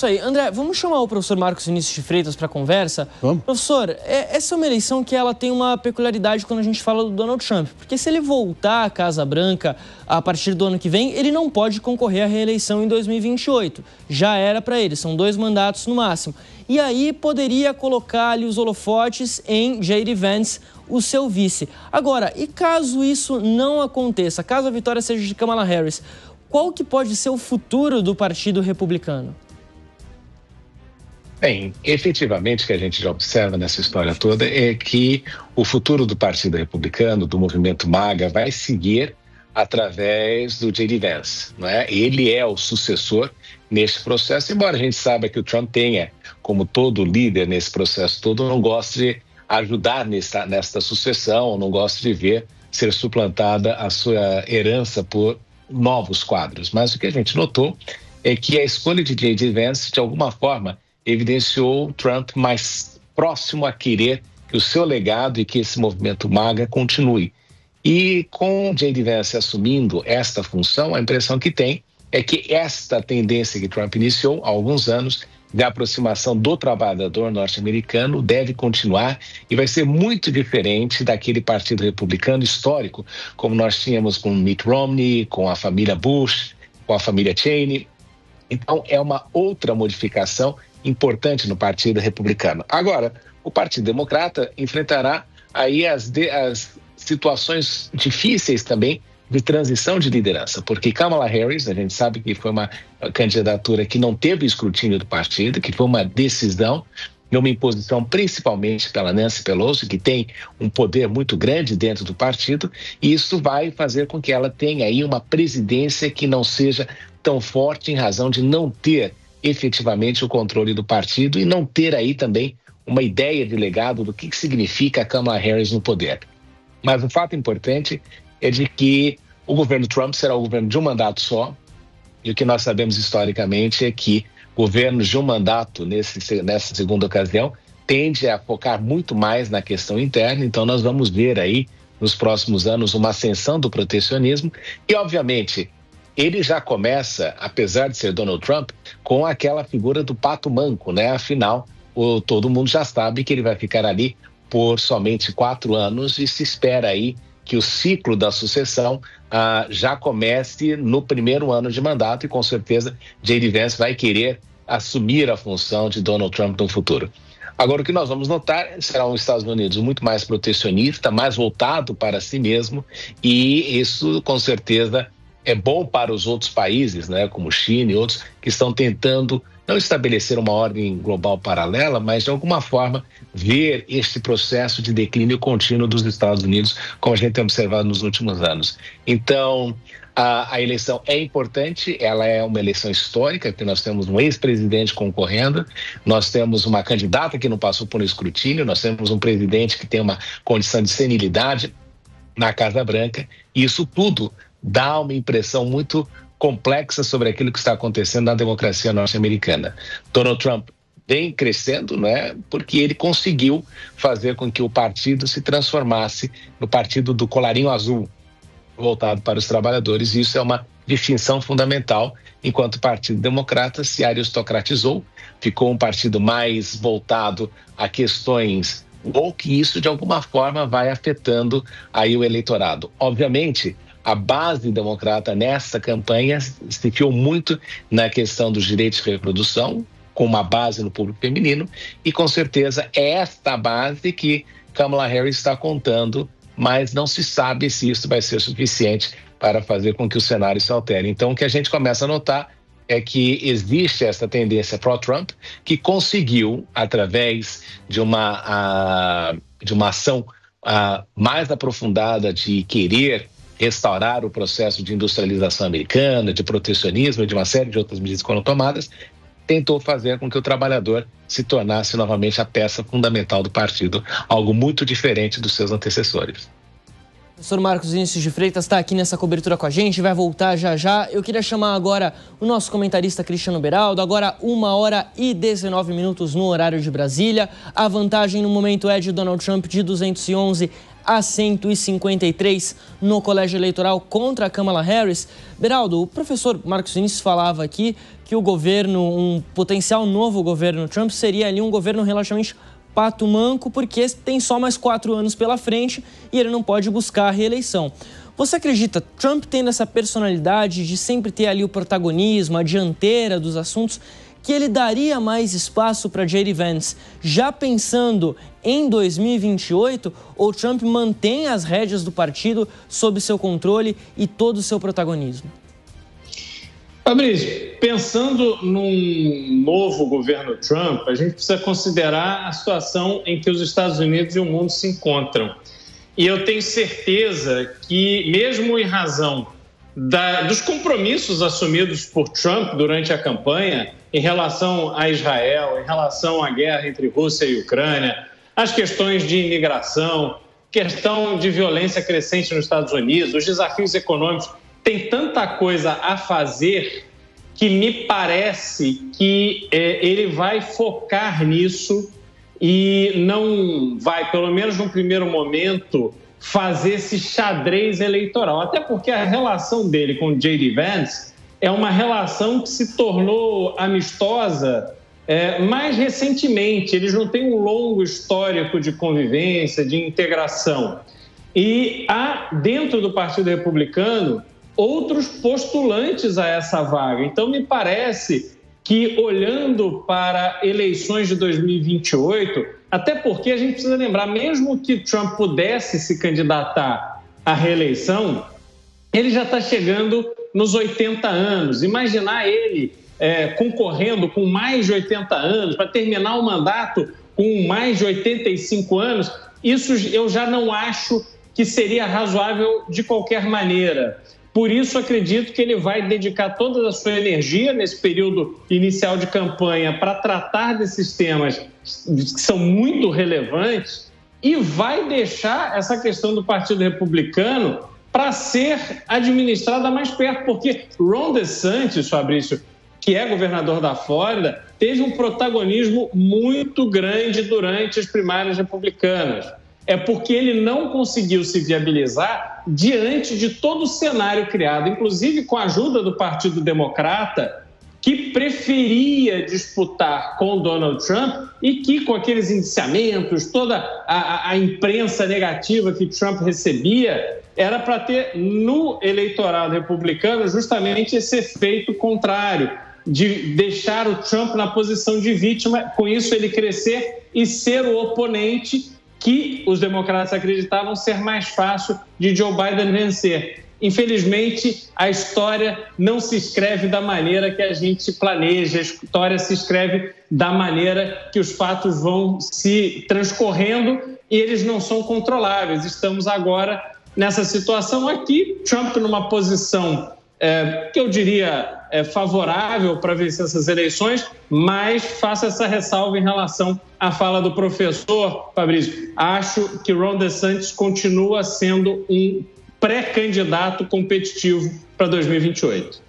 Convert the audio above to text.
isso aí. André, vamos chamar o professor Marcos Vinícius de Freitas para a conversa? Vamos. Professor, essa é uma eleição que ela tem uma peculiaridade quando a gente fala do Donald Trump. Porque se ele voltar à Casa Branca a partir do ano que vem, ele não pode concorrer à reeleição em 2028. Já era para ele, são 2 mandatos no máximo. E aí poderia colocar ali os holofotes em J.D. Vance, o seu vice. Agora, e caso isso não aconteça, caso a vitória seja de Kamala Harris, qual que pode ser o futuro do Partido Republicano? Bem, efetivamente o que a gente já observa nessa história toda é que o futuro do Partido Republicano, do movimento MAGA, vai seguir através do J.D. Vance, não é? Ele é o sucessor neste processo, embora a gente saiba que o Trump tenha, como todo líder nesse processo todo, não goste de ajudar nesta sucessão, não goste de ver ser suplantada a sua herança por novos quadros. Mas o que a gente notou é que a escolha de J.D. Vance, de alguma forma, evidenciou o Trump mais próximo a querer que o seu legado e que esse movimento MAGA continue. E com J.D. Vance assumindo esta função, a impressão que tem é que esta tendência que Trump iniciou há alguns anos de aproximação do trabalhador norte-americano deve continuar e vai ser muito diferente daquele partido republicano histórico, como nós tínhamos com Mitt Romney, com a família Bush, com a família Cheney. Então, é uma outra modificação importante no Partido Republicano. Agora, o Partido Democrata enfrentará aí as situações difíceis também de transição de liderança, porque Kamala Harris, a gente sabe que foi uma candidatura que não teve escrutínio do partido, que foi uma decisão, uma imposição principalmente pela Nancy Pelosi, que tem um poder muito grande dentro do partido, e isso vai fazer com que ela tenha aí uma presidência que não seja tão forte em razão de não ter efetivamente o controle do partido e não ter aí também uma ideia de legado do que significa a Kamala Harris no poder. Mas o fato importante é de que o governo Trump será o governo de um mandato só, e o que nós sabemos historicamente é que governos de um mandato nessa segunda ocasião tende a focar muito mais na questão interna, então nós vamos ver aí nos próximos anos uma ascensão do protecionismo e, obviamente, ele já começa, apesar de ser Donald Trump, com aquela figura do pato manco, né? Afinal, todo mundo já sabe que ele vai ficar ali por somente 4 anos e se espera aí que o ciclo da sucessão já comece no primeiro ano de mandato e com certeza J.D. Vance vai querer assumir a função de Donald Trump no futuro. Agora, o que nós vamos notar será um Estados Unidos muito mais protecionista, mais voltado para si mesmo, e isso com certeza é bom para os outros países, né, como China e outros, que estão tentando não estabelecer uma ordem global paralela, mas de alguma forma ver este processo de declínio contínuo dos Estados Unidos, como a gente tem observado nos últimos anos. Então, a eleição é importante, ela é uma eleição histórica, porque nós temos um ex-presidente concorrendo, nós temos uma candidata que não passou por um escrutínio, nós temos um presidente que tem uma condição de senilidade na Casa Branca, e isso tudo dá uma impressão muito complexa sobre aquilo que está acontecendo na democracia norte-americana. Donald Trump vem crescendo, né, porque ele conseguiu fazer com que o partido se transformasse no partido do colarinho azul, voltado para os trabalhadores, e isso é uma distinção fundamental, enquanto o Partido Democrata se aristocratizou, ficou um partido mais voltado a questões woke, e isso de alguma forma vai afetando aí o eleitorado. Obviamente, a base democrata nessa campanha se fiou muito na questão dos direitos de reprodução, com uma base no público feminino, e com certeza é esta base que Kamala Harris está contando, mas não se sabe se isso vai ser suficiente para fazer com que o cenário se altere. Então, o que a gente começa a notar é que existe essa tendência pró-Trump, que conseguiu, através de uma ação mais aprofundada de querer restaurar o processo de industrialização americana, de protecionismo e de uma série de outras medidas que foram tomadas, tentou fazer com que o trabalhador se tornasse novamente a peça fundamental do partido, algo muito diferente dos seus antecessores. O professor Marcos Vinícius de Freitas está aqui nessa cobertura com a gente, vai voltar já já. Eu queria chamar agora o nosso comentarista Cristiano Beraldo, agora 1h19 no horário de Brasília. A vantagem no momento é de Donald Trump de 211 a 153 no colégio eleitoral contra a Kamala Harris. Beraldo, o professor Marcos Vinícius falava aqui que o governo, um potencial novo governo Trump, seria ali um governo relativamente pato manco, porque tem só mais 4 anos pela frente e ele não pode buscar a reeleição. Você acredita, Trump tendo essa personalidade de sempre ter ali o protagonismo, a dianteira dos assuntos, que ele daria mais espaço para J.D. Vance, já pensando em 2028, ou Trump mantém as rédeas do partido sob seu controle e todo o seu protagonismo? Fabrício, pensando num novo governo Trump, a gente precisa considerar a situação em que os Estados Unidos e o mundo se encontram. E eu tenho certeza que, mesmo em razão dos compromissos assumidos por Trump durante a campanha em relação a Israel, em relação à guerra entre Rússia e Ucrânia, as questões de imigração, questão de violência crescente nos Estados Unidos, os desafios econômicos, tem tanta coisa a fazer que me parece que ele vai focar nisso e não vai, pelo menos no primeiro momento, fazer esse xadrez eleitoral. Até porque a relação dele com J.D. Vance é uma relação que se tornou amistosa mais recentemente. Eles não têm um longo histórico de convivência, de integração. E há, dentro do Partido Republicano, outros postulantes a essa vaga. Então, me parece que, olhando para eleições de 2028, até porque a gente precisa lembrar, mesmo que Trump pudesse se candidatar à reeleição, ele já está chegando nos 80 anos. Imaginar ele concorrendo com mais de 80 anos, para terminar o mandato com mais de 85 anos, isso eu já não acho que seria razoável de qualquer maneira. Por isso, acredito que ele vai dedicar toda a sua energia nesse período inicial de campanha para tratar desses temas que são muito relevantes e vai deixar essa questão do Partido Republicano para ser administrada mais perto, porque Ron DeSantis, Fabrício, que é governador da Flórida, teve um protagonismo muito grande durante as primárias republicanas. É porque ele não conseguiu se viabilizar diante de todo o cenário criado, inclusive com a ajuda do Partido Democrata, que preferia disputar com Donald Trump e que, com aqueles indiciamentos, toda a imprensa negativa que Trump recebia, era para ter no eleitorado republicano justamente esse efeito contrário, de deixar o Trump na posição de vítima, com isso ele crescer e ser o oponente que os democratas acreditavam ser mais fácil de Joe Biden vencer. Infelizmente, a história não se escreve da maneira que a gente planeja, a história se escreve da maneira que os fatos vão se transcorrendo e eles não são controláveis. Estamos agora nessa situação aqui, Trump numa posição que eu diria favorável para vencer essas eleições, mas faço essa ressalva em relação à fala do professor, Fabrício. Acho que Ron DeSantis continua sendo um pré-candidato competitivo para 2028.